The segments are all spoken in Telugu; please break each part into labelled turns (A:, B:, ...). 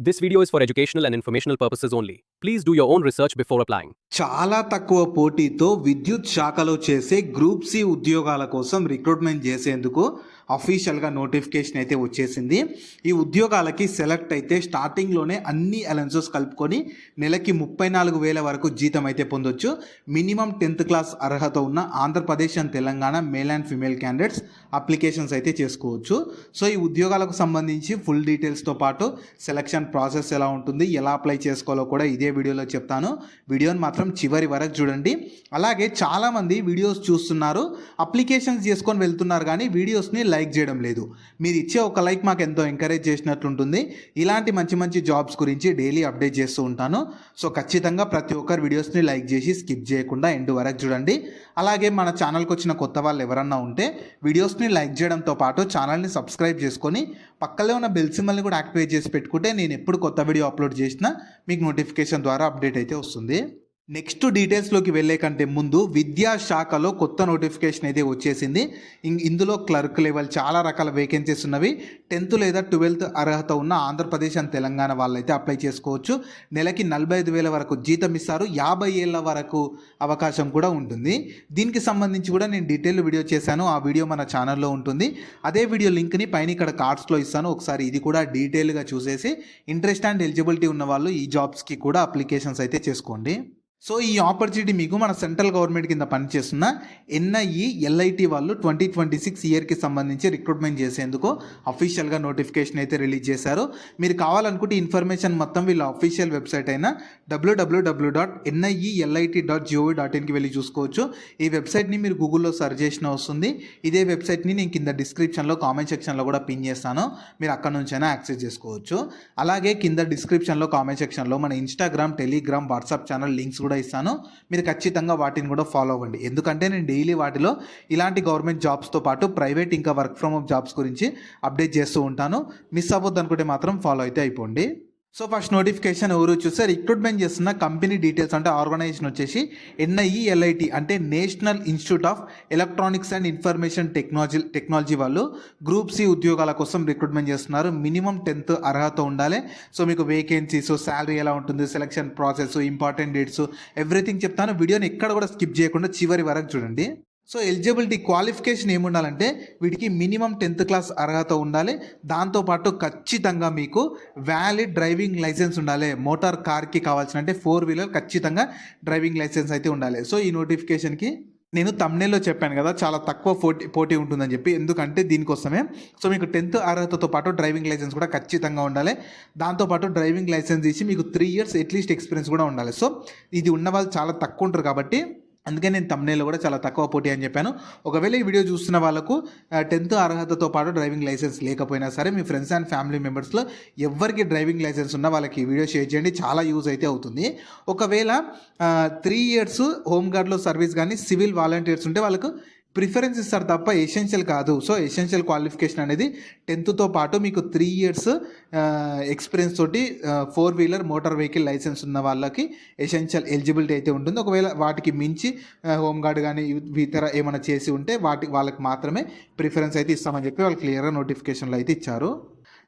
A: This video is for educational and informational purposes only. Please do your own research before applying.
B: చాలా తక్కువ పోటీతో విద్యుత్ శాఖలో చేసే గ్రూప్ సి ఉద్యోగాల కోసం రిక్రూట్మెంట్ చేసేందుకు అఫీషియల్గా నోటిఫికేషన్ అయితే వచ్చేసింది. ఈ ఉద్యోగాలకి సెలెక్ట్ అయితే స్టార్టింగ్లోనే అన్ని అలవెన్సెస్ కలుపుకొని నెలకి 34,000 వరకు జీతం అయితే పొందొచ్చు. మినిమం 10th క్లాస్ అర్హత ఉన్న Andhra Pradesh and Telangana male and female candidates applications అయితే చేసుకోవచ్చు. సో ఈ ఉద్యోగాలకు సంబంధించి ఫుల్ డీటెయిల్స్తో పాటు సెలక్షన్ ప్రాసెస్ ఎలా ఉంటుంది, ఎలా అప్లై చేసుకోవాలో కూడా ఇదే వీడియోలో చెప్తాను. వీడియోని మాత్రం చివరి వరకు చూడండి. అలాగే చాలామంది వీడియోస్ చూస్తున్నారు, అప్లికేషన్స్ చేసుకొని వెళ్తున్నారు, కానీ వీడియోస్ని లైక్ చేయడం లేదు. మీరు ఇచ్చే ఒక లైక్ మాకు ఎంతో ఎంకరేజ్ చేసినట్లుంటుంది. ఇలాంటి మంచి మంచి జాబ్స్ గురించి డైలీ అప్డేట్ చేస్తూ ఉంటాను. సో ఖచ్చితంగా ప్రతి ఒక్కరు వీడియోస్ని లైక్ చేసి స్కిప్ చేయకుండా ఎండ్ వరకు చూడండి. అలాగే మన ఛానల్కి వచ్చిన కొత్త వాళ్ళు ఎవరన్నా ఉంటే వీడియోస్ని లైక్ చేయడంతో పాటు ఛానల్ని సబ్స్క్రైబ్ చేసుకొని పక్కనే ఉన్న బెల్ సింబల్ని కూడా యాక్టివేట్ చేసి పెట్టుకుంటే నేను ఎప్పుడు కొత్త వీడియో అప్లోడ్ చేసినా మీకు నోటిఫికేషన్ ద్వారా అప్డేట్ అయితే వస్తుంది. నెక్స్ట్ డీటెయిల్స్లోకి వెళ్ళే కంటే ముందు విద్యాశాఖలో కొత్త నోటిఫికేషన్ అయితే వచ్చేసింది. ఇందులో క్లర్క్ లెవెల్ చాలా రకాల వేకెన్సీస్ ఉన్నవి. 10th లేదా 12th అర్హత ఉన్న ఆంధ్రప్రదేశ్ అండ్ తెలంగాణ వాళ్ళైతే అప్లై చేసుకోవచ్చు. నెలకి 45,000 వరకు జీతం ఇస్తారు. 50 ఏళ్ళ వరకు అవకాశం కూడా ఉంటుంది. దీనికి సంబంధించి కూడా నేను డీటెయిల్ వీడియో చేశాను. ఆ వీడియో మన ఛానల్లో ఉంటుంది. అదే వీడియో లింక్ని పైన ఇక్కడ కార్డ్స్లో ఇస్తాను. ఒకసారి ఇది కూడా డీటెయిల్గా చూసేసి ఇంట్రెస్ట్ అండ్ ఎలిజిబిలిటీ ఉన్న వాళ్ళు ఈ జాబ్స్కి కూడా అప్లికేషన్స్ అయితే చేసుకోండి. సో ఈ ఆపర్చునిటీ మీకు మన సెంట్రల్ గవర్నమెంట్ కింద పనిచేస్తున్న ఎన్ఐఈ ఎల్ఐటి వాళ్ళు 2026 ఇయర్కి సంబంధించి రిక్రూట్మెంట్ చేసేందుకు అఫీషియల్గా నోటిఫికేషన్ అయితే రిలీజ్ చేశారు. మీరు కావాలనుకుంటే ఇన్ఫర్మేషన్ మొత్తం వీళ్ళ అఫీషియల్ వెబ్సైట్ అయిన www.nielt.gov.inకి వెళ్ళి చూసుకోవచ్చు. ఈ వెబ్సైట్ని మీరు గూగుల్లో సెర్చ్ చేసిన వస్తుంది. ఇదే వెబ్సైట్ని నేను కింద డిస్క్రిప్షన్లో కామెంట్ సెక్షన్లో కూడా పిన్ చేస్తాను. మీరు అక్కడ నుంచైనా యాక్సెస్ చేసుకోవచ్చు. అలాగే కింద డిస్క్రిప్షన్లో కామెంట్ సెక్షన్లో మన Instagram, Telegram, WhatsApp channel links కూడా ఇస్తాను. మీరు ఖచ్చితంగా వాటిని కూడా ఫాలో అవ్వండి. ఎందుకంటే నేను డైలీ వాటిలో ఇలాంటి గవర్నమెంట్ జాబ్స్తో పాటు ప్రైవేట్ ఇంకా వర్క్ ఫ్రమ్ హోమ్ జాబ్స్ గురించి అప్డేట్ చేస్తూ ఉంటాను. మిస్ అవ్వద్దు అనుకుంటే మాత్రం ఫాలో అయితే అయిపోండి. సో ఫస్ట్ నోటిఫికేషన్ ఎవరు చూస్తే రిక్రూట్మెంట్ చేస్తున్న కంపెనీ డీటెయిల్స్ అంటే ఆర్గనైజేషన్ వచ్చేసి ఎన్ఐఈఎల్ఐటి అంటే national institute of electronics and information technology వాళ్ళు గ్రూప్ సి ఉద్యోగాల కోసం రిక్రూట్మెంట్ చేస్తున్నారు. మినిమం 10th అర్హత ఉండాలి. సో మీకు వేకెన్సీస్, శాలరీ ఎలా ఉంటుంది, selection process, important dates everything చెప్తాను. వీడియోని ఎక్కడ కూడా స్కిప్ చేయకుండా చివరి వరకు చూడండి. సో ఎలిజిబిలిటీ క్వాలిఫికేషన్ ఏముండాలంటే వీటికి మినిమం 10th క్లాస్ అర్హత ఉండాలి. దాంతోపాటు ఖచ్చితంగా మీకు వ్యాలిడ్ డ్రైవింగ్ లైసెన్స్ ఉండాలి. మోటార్ కార్కి కావాల్సిన అంటే 4 వీలర్ ఖచ్చితంగా డ్రైవింగ్ లైసెన్స్ అయితే ఉండాలి. సో ఈ నోటిఫికేషన్కి నేను తమ్నేల్లో చెప్పాను కదా చాలా తక్కువ పోటీ ఉంటుందని చెప్పి, ఎందుకంటే దీనికోసమే. సో మీకు 10th అర్హతతో పాటు డ్రైవింగ్ లైసెన్స్ కూడా ఖచ్చితంగా ఉండాలి. దాంతోపాటు డ్రైవింగ్ లైసెన్స్ ఇచ్చి మీకు 3 years అట్లీస్ట్ ఎక్స్పీరియన్స్ కూడా ఉండాలి. సో ఇది ఉన్న వాళ్ళు చాలా తక్కువ ఉంటారు కాబట్టి అందుకే నేను తమ్నేల్లో కూడా చాలా తక్కువ పోటీ అని చెప్పాను. ఒకవేళ ఈ వీడియో చూస్తున్న వాళ్ళకు 10th అర్హతతో పాటు డ్రైవింగ్ లైసెన్స్ లేకపోయినా సరే మీ ఫ్రెండ్స్ అండ్ ఫ్యామిలీ మెంబర్స్లో ఎవరికి డ్రైవింగ్ లైసెన్స్ ఉన్నా వాళ్ళకి ఈ వీడియో షేర్ చేయండి, చాలా యూజ్ అయితే అవుతుంది. ఒకవేళ 3 years హోంగార్డ్లో సర్వీస్ కానీ సివిల్ వాలంటీర్స్ ఉంటే వాళ్ళకు ప్రిఫరెన్స్ ఇస్తారు తప్ప ఎసెన్షియల్ కాదు. సో ఎసెన్షియల్ క్వాలిఫికేషన్ అనేది 10thతో పాటు మీకు 3 years ఎక్స్పీరియన్స్ తోటి 4 వీలర్ మోటార్ వెహికల్ లైసెన్స్ ఉన్న వాళ్ళకి ఎసెన్షియల్ ఎలిజిబిలిటీ అయితే ఉంటుంది. ఒకవేళ వాటికి మించి హోంగార్డ్ కానీ ఇతర ఏమైనా చేసి ఉంటే వాళ్ళకి మాత్రమే ప్రిఫరెన్స్ అయితే ఇస్తామని చెప్పి వాళ్ళు క్లియర్గా నోటిఫికేషన్లో అయితే ఇచ్చారు.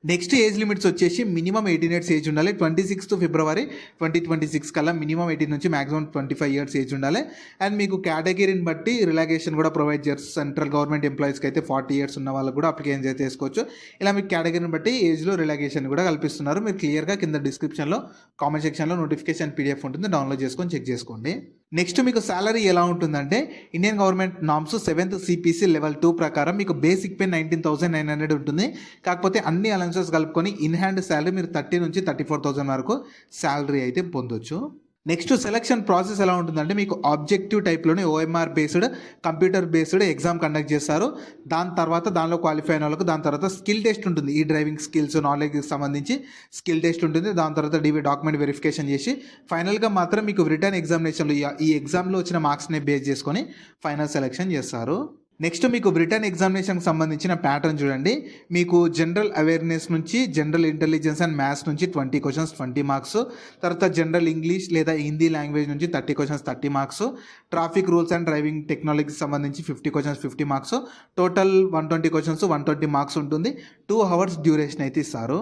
B: నెక్స్ట్ ఏజ్ లిమిట్స్ వచ్చేసి మినిమం 18 years ఏజ్ ఉండాలి. 26th February 2026 కల్లా మినిమం 18 నుంచి మాక్సిమం 25 years ఏజ్ ఉండాలి. అండ్ మీకు కేటగిరీని బట్టి రిలాక్సేషన్ కూడా ప్రొవైడ్ చేస్తారు. సెంట్రల్ గవర్నమెంట్ ఎంప్లాయీస్కి అయితే 40 years ఉన్న వాళ్ళకు కూడా అప్లికేషన్ అయితే చేసుకోవచ్చు. ఇలా మీకు కేటగిరీని బట్టి ఏజ్లో రిలాక్సేషన్ కూడా కల్పిస్తున్నారు. మీరు క్లియర్గా కింద డిస్క్రిప్షన్లో కామెంట్ సెక్షన్లో నోటిఫికేషన్ PDF ఉంటుంది, డౌన్లోడ్ చేసుకొని చెక్ చేసుకోండి. నెక్స్ట్ మీకు సాలరీ ఎలా ఉంటుందంటే Indian government norms 7th CPC Level 2 ప్రకారం మీకు బేసిక్ పే 19,900 ఉంటుంది. కాకపోతే అన్ని అలవెన్సెస్ కలుపుకొని ఇన్ హ్యాండ్ శాలరీ మీరు 30 నుంచి 34,000 వరకు శాలరీ అయితే పొందొచ్చు. నెక్స్ట్ సెలక్షన్ ప్రాసెస్ ఎలా ఉంటుందంటే మీకు ఆబ్జెక్టివ్ టైప్లోనే OMR based computer based exam conduct చేస్తారు. దాని తర్వాత దానిలో క్వాలిఫై అయిన వాళ్ళకు దాని తర్వాత స్కిల్ టెస్ట్ ఉంటుంది. ఈ డ్రైవింగ్ స్కిల్స్ నాలెడ్జ్కి సంబంధించి స్కిల్ టెస్ట్ ఉంటుంది. దాని తర్వాత డాక్యుమెంట్ వెరిఫికేషన్ చేసి ఫైనల్గా మాత్రం మీకు రిటర్న్ ఎగ్జామినేషన్లో ఈ ఎగ్జామ్లో వచ్చిన మార్క్స్ని బేస్ చేసుకొని ఫైనల్ సెలెక్షన్ చేస్తారు. నెక్స్ట్ మీకు రిటర్న్ ఎగ్జామినేషన్కి సంబంధించిన ప్యాటర్న్ చూడండి. మీకు జనరల్ అవేర్నెస్ నుంచి జనరల్ ఇంటెలిజెన్స్ అండ్ మ్యాథ్స్ నుంచి 20 questions 20 marks, తర్వాత జనరల్ ఇంగ్లీష్ లేదా హిందీ లాంగ్వేజ్ నుంచి 30 questions 30 marks, traffic rules and driving టెక్నాలజీకి సంబంధించి 50 questions 50 marks, total 120 questions 120 marks ఉంటుంది. 2 hours డ్యూరేషన్ అయితే ఇస్తారు.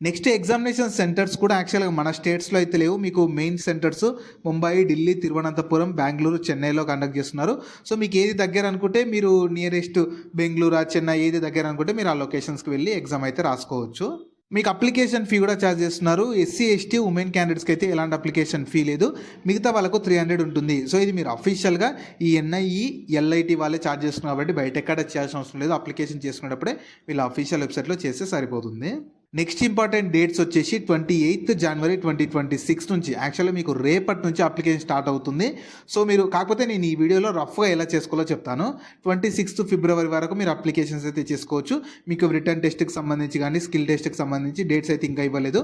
B: నెక్స్ట్ ఎగ్జామినేషన్ సెంటర్స్ కూడా యాక్చువల్గా మన స్టేట్స్లో అయితే లేవు. మీకు మెయిన్ సెంటర్స్ ముంబై, ఢిల్లీ, తిరువనంతపురం, బెంగళూరు, చెన్నైలో కండక్ట్ చేస్తున్నారు. సో మీకు ఏది దగ్గర అనుకుంటే మీరు నియరెస్ట్ బెంగళూరు, చెన్నై ఏది దగ్గర అనుకుంటే మీరు ఆ లొకేషన్స్కి వెళ్ళి ఎగ్జామ్ అయితే రాసుకోవచ్చు. మీకు అప్లికేషన్ ఫీ కూడా ఛార్జ్ చేస్తున్నారు. ఎస్సీ, ఎస్టీ, ఉమెన్ క్యాండిడేట్స్కి అయితే ఎలాంటి అప్లికేషన్ ఫీ లేదు. మిగతా వాళ్ళకు 300 ఉంటుంది. సో ఇది మీరు అఫీషియల్గా ఈ ఎన్ఐఈ, ఎల్ఐటి వాళ్ళే ఛార్జ్ చేస్తున్నారు కాబట్టి బయట ఎక్కడ చేయాల్సిన అవసరం లేదు. అప్లికేషన్ చేసుకునేటప్పుడే వీళ్ళ అఫీషియల్ వెబ్సైట్లో చేస్తే సరిపోతుంది. నెక్స్ట్ ఇంపార్టెంట్ డేట్స్ వచ్చేసి 28th January 2026 నుంచి యాక్చువల్గా మీకు రేపటి నుంచి అప్లికేషన్ స్టార్ట్ అవుతుంది. సో మీరు కాకపోతే నేను ఈ వీడియోలో రఫ్గా ఎలా చేసుకోవాలో చెప్తాను. 26th February వరకు మీరు అప్లికేషన్స్ అయితే చేసుకోవచ్చు. మీకు రిటర్న్ టెస్ట్కి సంబంధించి కానీ స్కిల్ టెస్ట్కి సంబంధించి డేట్స్ అయితే ఇంకా ఇవ్వలేదు.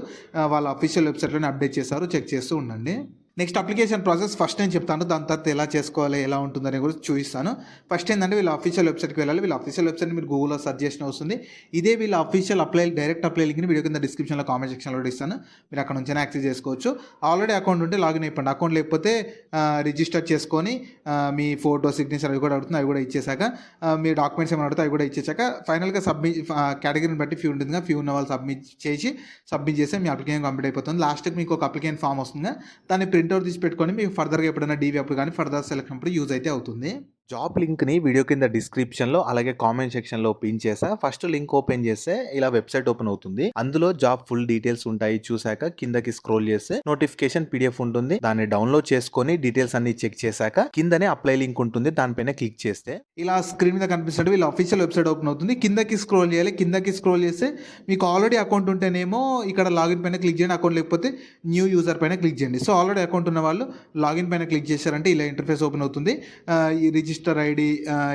B: వాళ్ళ అఫీషియల్ వెబ్సైట్లోనే అప్డేట్ చేశారు, చెక్ చేస్తూ ఉండండి. నెక్స్ట్ అప్లికేషన్ ప్రాసెస్ ఫస్ట్ నేను చెప్తాను, దాని తర్వాత ఎలా చేసుకోవాలి, ఎలా ఉంటుందని కూడా చూపిస్తాను. ఫస్ట్ ఏంటంటే వీళ్ళ అఫీషియల్ వెబ్సైట్కి వెళ్ళాలి. వీళ్ళ అఫీషియల్ వెబ్సైట్ మీరు గూగుల్లో సెర్చ్ చేసిన వస్తుంది. ఇదే వీళ్ళ అఫీషియల్ డైరెక్ట్ అప్లై లింక్ని వీడియో కింద డిస్క్రిప్షన్లో కామెంట్ సెక్షన్లో ఇస్తాను. మీరు అక్కడ నుంచి యాక్సెస్ చేసుకోవచ్చు. ఆల్రెడీ అకౌంట్ ఉంటే లాగిన్ అయిపోండి. అకౌంట్ లేకపోతే రిజిస్టర్ చేసుకొని మీ ఫోటో, సిగ్నేచర్ అవి కూడా అడుగుతుంది. అవి కూడా ఇచ్చేసాక మీ డాక్యుమెంట్స్ ఏమైనా అడుగుతాయి అవి కూడా ఇచ్చేసాక ఫైనల్గా కేటగిరీని బట్టి ఫీ ఉంటుంది. ఫీ ఉన్న వాళ్ళు సబ్మిట్ చేస్తే మీ అప్లికేషన్ కంప్లీట్ అయిపోతుంది. లాస్ట్కి మీకు ఒక అప్లికేషన్ ఫామ్ వస్తుంది. దాన్ని ప్రింట్అవుట్ తీసి పెట్టుకొని మీకు ఫర్దర్గా ఎప్పుడైనా డీవీ అప్పుడు కానీ ఫర్దర్ సెలెక్షన్ అప్పుడు యూజ్ అయితే అవుతుంది.
C: జాబ్ లింక్ని వీడియో కింద డిస్క్రిప్షన్లో అలాగే కామెంట్ సెక్షన్లో పిన్ చేసా. ఫస్ట్ లింక్ ఓపెన్ చేస్తే ఇలా వెబ్సైట్ ఓపెన్ అవుతుంది. అందులో జాబ్ ఫుల్ డీటెయిల్స్ ఉంటాయి. చూసాక కిందకి స్క్రోల్ చేస్తే నోటిఫికేషన్ PDF ఉంటుంది. దాన్ని డౌన్లోడ్ చేసుకొని డీటెయిల్స్ అన్ని చెక్ చేశాక కిందనే అప్లై లింక్ ఉంటుంది. దానిపైన క్లిక్ చేస్తే
B: ఇలా స్క్రీన్ మీద కనిపిస్తుంది. వీళ్ళ అఫీషియల్ వెబ్సైట్ ఓపెన్ అవుతుంది. కిందకి స్క్రోల్ చేయాలి. కిందకి స్క్రోల్ చేస్తే మీకు ఆల్రెడీ అకౌంట్ ఉంటేనేమో ఇక్కడ లాగిన్ పైన క్లిక్ చేయండి. అకౌంట్ లేకపోతే న్యూ యూజర్ పైన క్లిక్ చేయండి. సో ఆల్రెడీ అకౌంట్ ఉన్న వాళ్ళు లాగిన్ పైన క్లిక్ చేశారంటే ఇలా ఇంటర్ఫేస్ ఓపెన్ అవుతుంది. ఈ రిజిస్టర్ ఐడి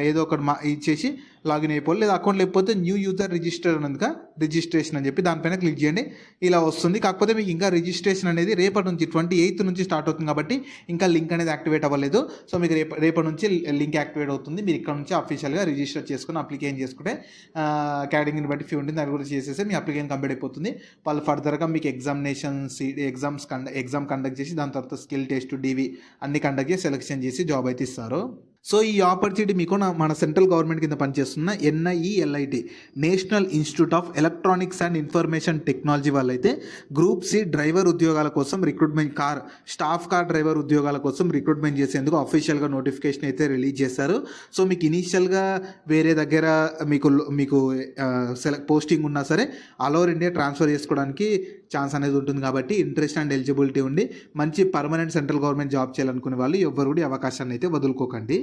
B: ఏదో ఒకటి ఇచ్చేసి లాగిన్ అయిపోవాలి. లేదా అకౌంట్ లేకపోతే న్యూ యూజర్ రిజిస్ట్రేషన్ అని చెప్పి దానిపైన క్లిక్ చేయండి. ఇలా వస్తుంది. కాకపోతే మీకు ఇంకా రిజిస్ట్రేషన్ అనేది రేపటి నుంచి 28th నుంచి స్టార్ట్ అవుతుంది కాబట్టి ఇంకా లింక్ అనేది యాక్టివేట్ అవ్వలేదు. సో మీకు రేపటి నుంచి లింక్ యాక్టివేట్ అవుతుంది. మీరు ఇక్కడ నుంచి అఫీషియల్గా రిజిస్టర్ చేసుకుని అప్లికేషన్ చేసుకుంటే కేటగిరీని బట్టి ఫీ ఉంటుంది. అది కూడా చేసేస్తే మీ అప్లికేషన్ కంప్లీట్ అయిపోతుంది. వాళ్ళు ఫర్దర్గా మీకు ఎగ్జామ్ కండక్ట్ చేసి దాని తర్వాత స్కిల్ టెస్ట్, డీవీ అన్ని కండక్ట్ చేసి సెలెక్షన్ చేసి జాబ్ అయితే ఇస్తారు. సో ఈ ఆపర్చునిటీ మీకు మన సెంట్రల్ గవర్నమెంట్ కింద పనిచేస్తున్న NIELIT national institute of electronics and information technology వాళ్ళైతే గ్రూప్ C డ్రైవర్ ఉద్యోగాల కోసం రిక్రూట్మెంట్ స్టాఫ్ కార్ డ్రైవర్ ఉద్యోగాల కోసం రిక్రూట్మెంట్ చేసేందుకు అఫీషియల్గా నోటిఫికేషన్ అయితే రిలీజ్ చేశారు. సో మీకు ఇనీషియల్గా వేరే దగ్గర మీకు పోస్టింగ్ ఉన్నా సరే ఆల్ ఓవర్ ఇండియా ట్రాన్స్ఫర్ చేసుకోవడానికి ఛాన్స్ అనేది ఉంటుంది. కాబట్టి ఇంట్రెస్ట్ అండ్ ఎలిజిబిలిటీ ఉండి మంచి పర్మనెంట్ సెంట్రల్ గవర్నమెంట్ జాబ్ చేయాలనుకునే వాళ్ళు ఎవ్వరు కూడా అవకాశాన్ని అయితే వదులుకోకండి.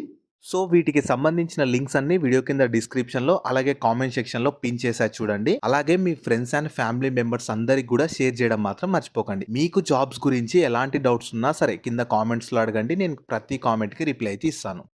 C: సో వీటికి సంబంధించిన లింక్స్ అన్ని వీడియో కింద డిస్క్రిప్షన్లో అలాగే కామెంట్ సెక్షన్లో పిన్ చేసా చూడండి. అలాగే మీ ఫ్రెండ్స్ అండ్ ఫ్యామిలీ మెంబర్స్ అందరికి కూడా షేర్ చేయడం మాత్రం మర్చిపోకండి. మీకు జాబ్స్ గురించి ఎలాంటి డౌట్స్ ఉన్నా సరే కింద కామెంట్స్లో అడగండి. నేను ప్రతి కామెంట్కి రిప్లై అయితే ఇస్తాను.